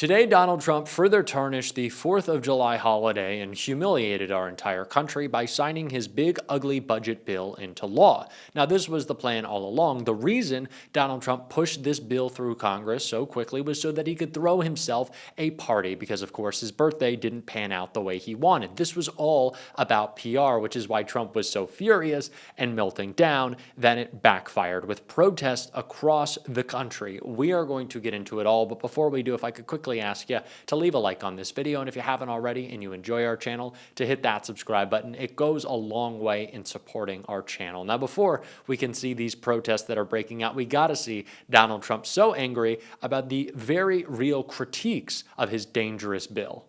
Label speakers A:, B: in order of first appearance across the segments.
A: Today, Donald Trump further tarnished the 4th of July holiday and humiliated our entire country by signing his big, ugly budget bill into law. Now, this was the plan all along. The reason Donald Trump pushed this bill through Congress so quickly was so that he could throw himself a party because, of course, his birthday didn't pan out the way he wanted. This was all about PR, which is why Trump was so furious and melting down that it backfired with protests across the country. We are going to get into it all, but before we do, if I could quickly ask you to leave a like on this video, and if you haven't already and you enjoy our channel, to hit that subscribe button. It goes a long way in supporting our channel. Now, before we can see these protests that are breaking out, we got to see Donald Trump so angry about the very real critiques of his dangerous bill.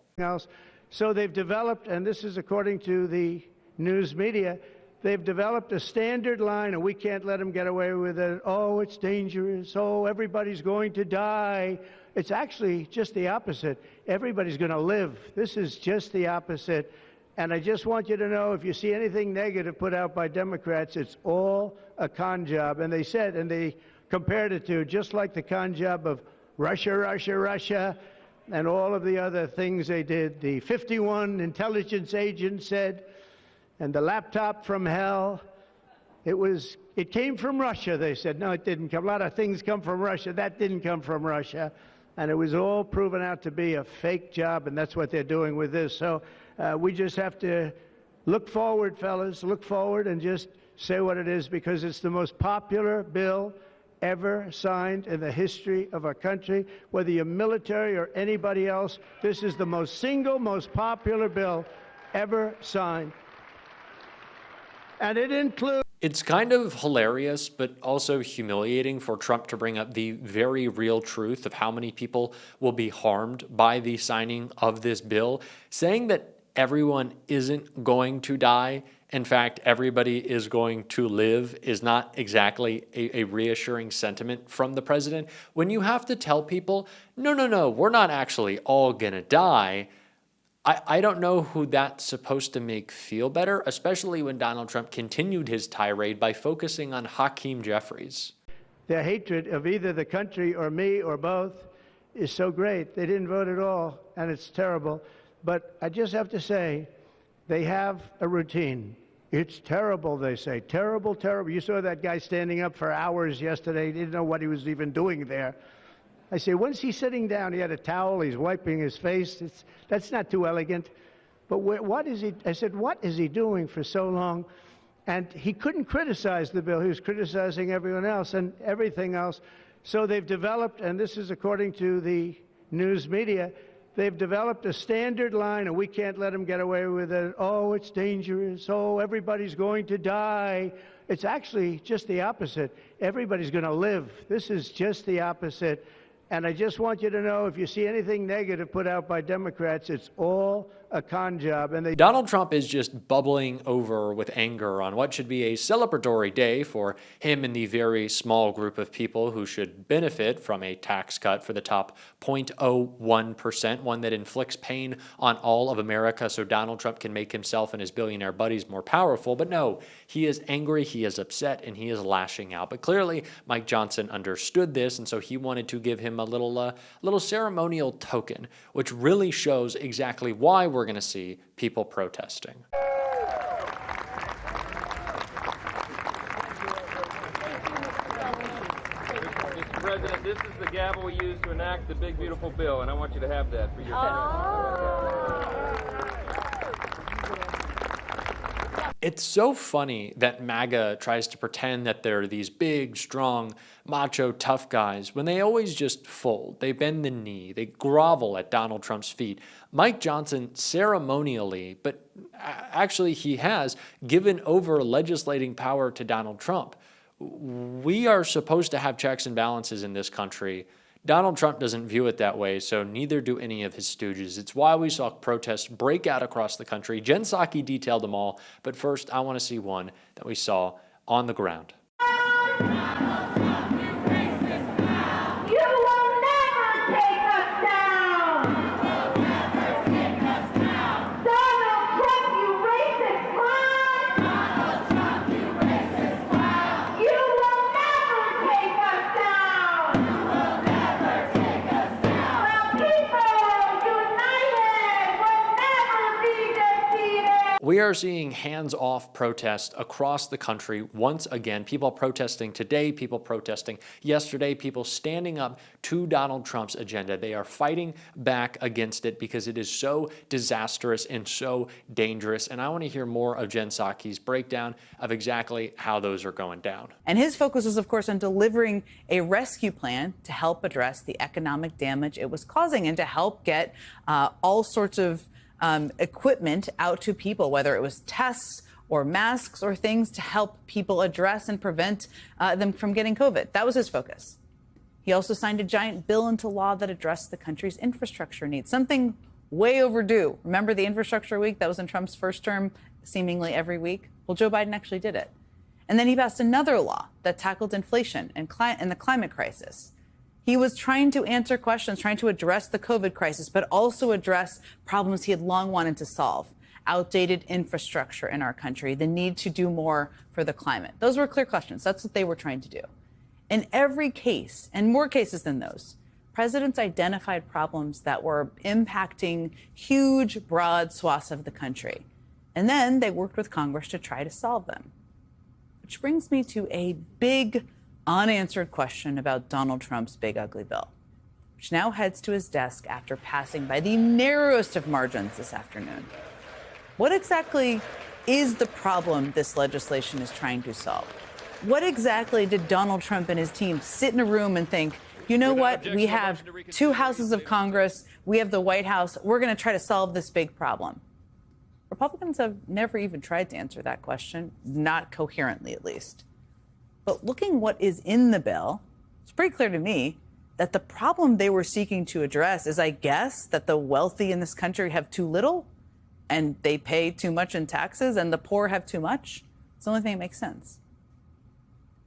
B: So they've developed, and this is according to the news media, they've developed a standard line, and we can't let them get away with it. Oh, it's dangerous. Oh, everybody's going to die. It's actually just the opposite. Everybody's going to live. This is just the opposite. And I just want you to know, if you see anything negative put out by Democrats, it's all a con job. And they said, and they compared it to just like the con job of Russia, Russia, Russia, and all of the other things they did. The 51 intelligence agents said, and the laptop from hell, it came from Russia, they said. No, it didn't come. A lot of things come from Russia. That didn't come from Russia. And it was all proven out to be a fake job, and that's what they're doing with this. So we just have to look forward, fellas, look forward and just say what it is, because it's the most popular bill ever signed in the history of our country. Whether you're military or anybody else, this is the most popular bill ever signed. And it includes...
A: It's kind of hilarious, but also humiliating for Trump to bring up the very real truth of how many people will be harmed by the signing of this bill, saying that everyone isn't going to die. In fact, everybody is going to live is not exactly a reassuring sentiment from the president. When you have to tell people, no, we're not actually all going to die, I don't know who that's supposed to make feel better, especially when Donald Trump continued his tirade by focusing on Hakeem Jeffries.
B: Their hatred of either the country or me or both is so great. They didn't vote at all, and it's terrible. But I just have to say, they have a routine. It's terrible, they say. Terrible, terrible. You saw that guy standing up for hours yesterday. He didn't know what he was even doing there. I say, when's he sitting down? He had a towel. He's wiping his face. That's not too elegant. But what is he? I said, what is he doing for so long? And he couldn't criticize the bill. He was criticizing everyone else and everything else. So they've developed, and this is according to the news media, they've developed a standard line, and we can't let them get away with it. Oh, it's dangerous. Oh, everybody's going to die. It's actually just the opposite. Everybody's going to live. This is just the opposite. And I just want you to know, if you see anything negative put out by Democrats, it's all a con job. And
A: Donald Trump is just bubbling over with anger on what should be a celebratory day for him and the very small group of people who should benefit from a tax cut for the top 0.01%, one that inflicts pain on all of America so Donald Trump can make himself and his billionaire buddies more powerful. But no, he is angry, he is upset, and he is lashing out. But clearly, Mike Johnson understood this, and so he wanted to give him a little ceremonial token, which really shows exactly why we're going to see people protesting.
C: Mr. President, this is the gavel we use to enact the big, beautiful bill, and I want you to have that for your
A: It's so funny that MAGA tries to pretend that they're these big, strong, macho, tough guys when they always just fold. They bend the knee. They grovel at Donald Trump's feet. Mike Johnson ceremonially, but actually he has, given over legislating power to Donald Trump. We are supposed to have checks and balances in this country. Donald Trump doesn't view it that way, so neither do any of his stooges. It's why we saw protests break out across the country. Jen Psaki detailed them all, but first I want to see one that we saw on the ground.
D: People
A: We are seeing hands-off protests across the country once again. People protesting today, people protesting yesterday, people standing up to Donald Trump's agenda. They are fighting back against it because it is so disastrous and so dangerous. And I want to hear more of Jen Psaki's breakdown of exactly how those are going down.
D: And his focus was, of course, on delivering a rescue plan to help address the economic damage it was causing and to help get all sorts of equipment out to people, whether it was tests or masks or things to help people address and prevent them from getting COVID. That was his focus. He also signed a giant bill into law that addressed the country's infrastructure needs, something way overdue. Remember the infrastructure week that was in Trump's first term, seemingly every week? Well, Joe Biden actually did it. And then he passed another law that tackled inflation and the climate crisis. He was trying to answer questions, trying to address the COVID crisis, but also address problems he had long wanted to solve. Outdated infrastructure in our country, the need to do more for the climate. Those were clear questions. That's what they were trying to do. In every case, and more cases than those, presidents identified problems that were impacting huge, broad swaths of the country. And then they worked with Congress to try to solve them. Which brings me to a big, unanswered question about Donald Trump's big, ugly bill, which now heads to his desk after passing by the narrowest of margins this afternoon. What exactly is the problem this legislation is trying to solve? What exactly did Donald Trump and his team sit in a room and think, you know what, we have two houses of Congress, we have the White House, we're going to try to solve this big problem? Republicans have never even tried to answer that question, not coherently at least. But looking what is in the bill, it's pretty clear to me that the problem they were seeking to address is, I guess, that the wealthy in this country have too little and they pay too much in taxes and the poor have too much. It's the only thing that makes sense.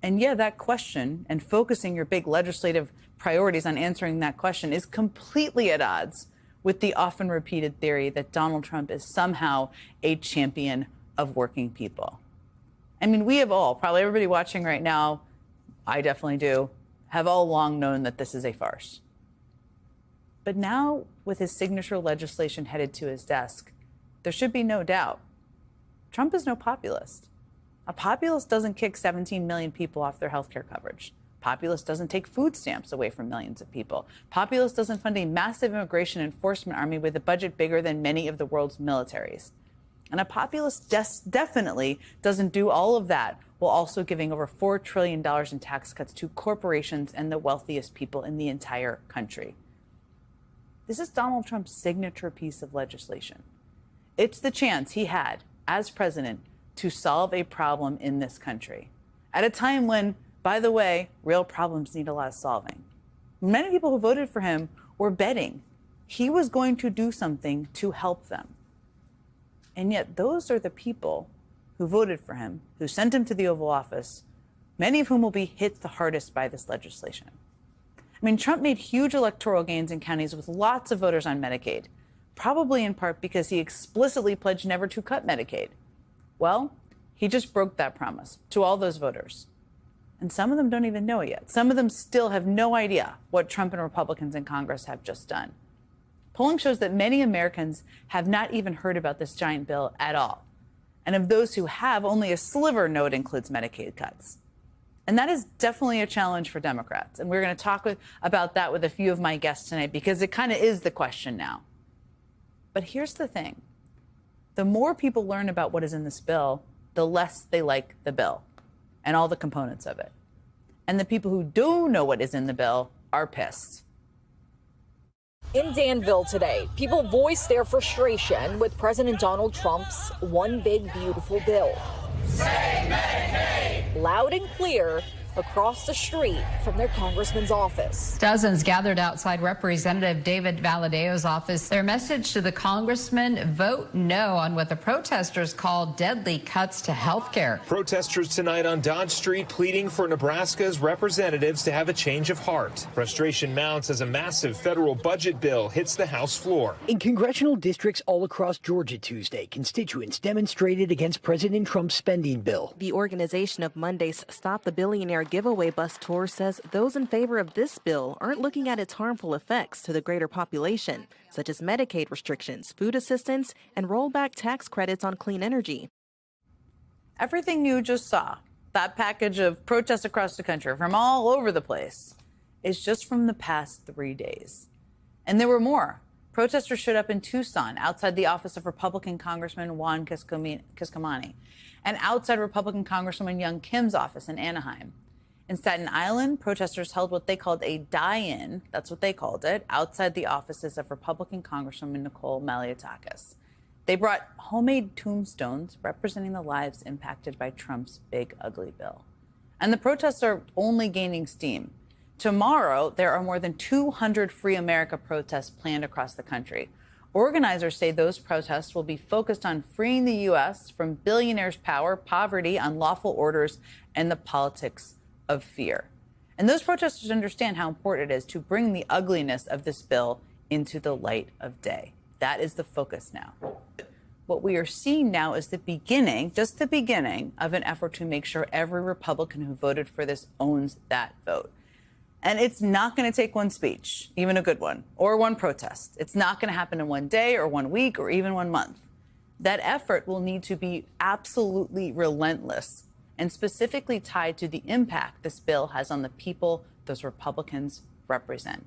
D: And yeah, that question and focusing your big legislative priorities on answering that question is completely at odds with the often repeated theory that Donald Trump is somehow a champion of working people. I mean, we have all, probably everybody watching right now, I definitely do, have all long known that this is a farce. But now, with his signature legislation headed to his desk, there should be no doubt. Trump is no populist. A populist doesn't kick 17 million people off their health care coverage. Populist doesn't take food stamps away from millions of people. Populist doesn't fund a massive immigration enforcement army with a budget bigger than many of the world's militaries. And a populist definitely doesn't do all of that while also giving over $4 trillion in tax cuts to corporations and the wealthiest people in the entire country. This is Donald Trump's signature piece of legislation. It's the chance he had, as president, to solve a problem in this country at a time when, by the way, real problems need a lot of solving. Many people who voted for him were betting he was going to do something to help them. And yet those are the people who voted for him, who sent him to the Oval Office, many of whom will be hit the hardest by this legislation. I mean, Trump made huge electoral gains in counties with lots of voters on Medicaid, probably in part because he explicitly pledged never to cut Medicaid. Well, he just broke that promise to all those voters. And some of them don't even know it yet. Some of them still have no idea what Trump and Republicans in Congress have just done. Polling shows that many Americans have not even heard about this giant bill at all. And of those who have, only a sliver know it includes Medicaid cuts. And that is definitely a challenge for Democrats. And we're going to talk about that with a few of my guests tonight because it kind of is the question now. But here's the thing. The more people learn about what is in this bill, the less they like the bill and all the components of it. And the people who do know what is in the bill are pissed.
E: In Danville today, people voiced their frustration with President Donald Trump's One Big Beautiful Bill. Say Medicaid! Loud and clear across the street from their congressman's office.
F: Dozens gathered outside Representative David Valadeo's office. Their message to the congressman: vote no on what the protesters call deadly cuts to health care.
G: Protesters tonight on Dodge Street pleading for Nebraska's representatives to have a change of heart. Frustration mounts as a massive federal budget bill hits the House floor.
H: In congressional districts all across Georgia Tuesday, constituents demonstrated against President Trump's spending bill.
I: The organization of Monday's Stop the Billionaire giveaway bus tour says those in favor of this bill aren't looking at its harmful effects to the greater population, such as Medicaid restrictions, food assistance, and rollback tax credits on clean energy.
D: Everything you just saw, that package of protests across the country from all over the place, is just from the past 3 days. And there were more. Protesters showed up in Tucson outside the office of Republican Congressman Juan Kiscomani and outside Republican Congresswoman Young Kim's office in Anaheim. In Staten Island, protesters held what they called a die-in, that's what they called it, outside the offices of Republican Congresswoman Nicole Maliotakis. They brought homemade tombstones representing the lives impacted by Trump's big, ugly bill. And the protests are only gaining steam. Tomorrow, there are more than 200 Free America protests planned across the country. Organizers say those protests will be focused on freeing the U.S. from billionaires' power, poverty, unlawful orders, and the politics of fear. And those protesters understand how important it is to bring the ugliness of this bill into the light of day. That is the focus now. What we are seeing now is the beginning, just the beginning, of an effort to make sure every Republican who voted for this owns that vote. And it's not going to take one speech, even a good one, or one protest. It's not going to happen in one day or 1 week or even 1 month. That effort will need to be absolutely relentless and specifically tied to the impact this bill has on the people those Republicans represent.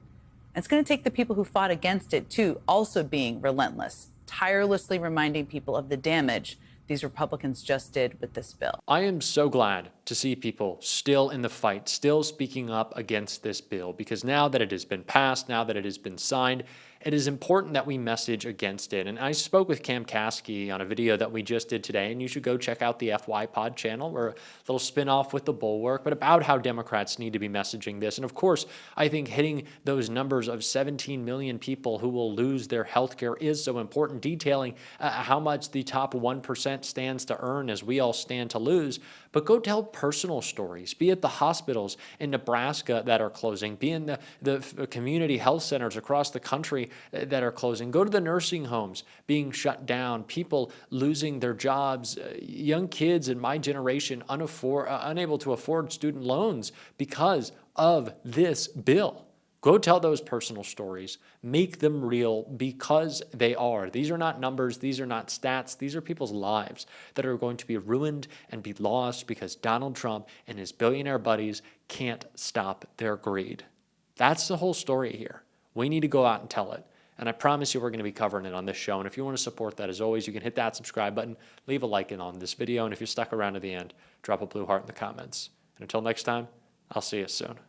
D: And it's going to take the people who fought against it, too, also being relentless, tirelessly reminding people of the damage these Republicans just did with this bill.
A: I am so glad to see people still in the fight, still speaking up against this bill, because now that it has been passed, now that it has been signed, it is important that we message against it. And I spoke with Cam Caskey on a video that we just did today, and you should go check out the FY Pod channel. We're a little spin-off with the Bulwark, but about how Democrats need to be messaging this. And of course, I think hitting those numbers of 17 million people who will lose their health care is so important, detailing how much the top 1% stands to earn as we all stand to lose. But go tell personal stories, be it the hospitals in Nebraska that are closing, be in the community health centers across the country that are closing. Go to the nursing homes being shut down, people losing their jobs, young kids in my generation unable to afford student loans because of this bill. Go tell those personal stories. Make them real, because they are. These are not numbers. These are not stats. These are people's lives that are going to be ruined and be lost because Donald Trump and his billionaire buddies can't stop their greed. That's the whole story here. We need to go out and tell it. And I promise you we're going to be covering it on this show. And if you want to support that, as always, you can hit that subscribe button, leave a like on this video. And if you're stuck around to the end, drop a blue heart in the comments. And until next time, I'll see you soon.